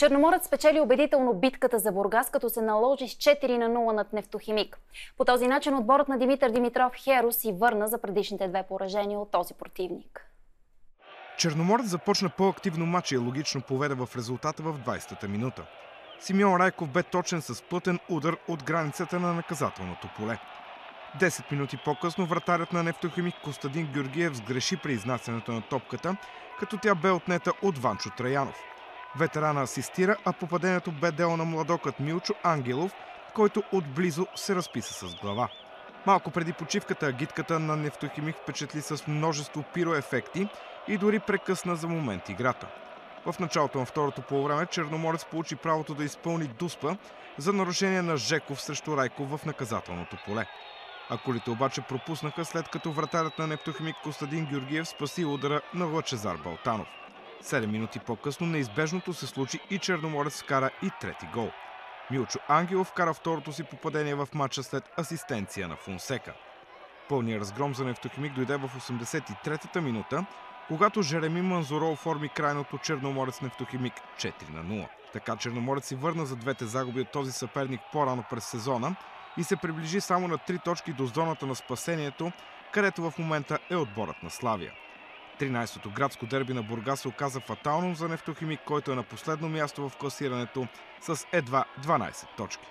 Черноморец спечели убедително битката за Бургас, като се наложи с 4-0 над Нефтохимик. По този начин отборът на Димитър Димитров Херо си върна за предишните две поражения от този противник. Черноморец започна по-активно матча и логично поведе в резултата в 20-та минута. Симеон Райков бе точен с плътен удар от границата на наказателното поле. 10 минути по-късно вратарят на Нефтохимик Костадин Георгиев сгреши при изнасянето на топката, като тя бе отнета от Ванчо Траянов. Ветерана асистира, а попадението бе дело на младокът Милчо Ангелов, който отблизо се разписа с глава. Малко преди почивката агитката на Нефтохимик впечатли с множество пироефекти и дори прекъсна за момент играта. В началото на второто полувреме Черноморец получи правото да изпълни дуспа за нарушение на Жеков срещу Райков в наказателното поле. Акулите обаче пропуснаха, след като вратарят на Нефтохимик Костадин Георгиев спаси удара на Лъчезар Балтанов. 7 минути по-късно неизбежното се случи и Черноморец вкара и трети гол. Милчо Ангелов вкара второто си попадение в матча след асистенция на Фонсека. Пълният разгром за Нефтохимик дойде в 83-та минута, когато Жереми Манзоро оформи крайното Черноморец Нефтохимик 4-0. Така Черноморец си върна за двете загуби от този съперник по-рано през сезона и се приближи само на 3 точки до зоната на спасението, където в момента е отборът на Славия. 13-то градско дерби на Бургас се оказа фатално за Нефтохимик, който е на последно място в класирането с едва 12 точки.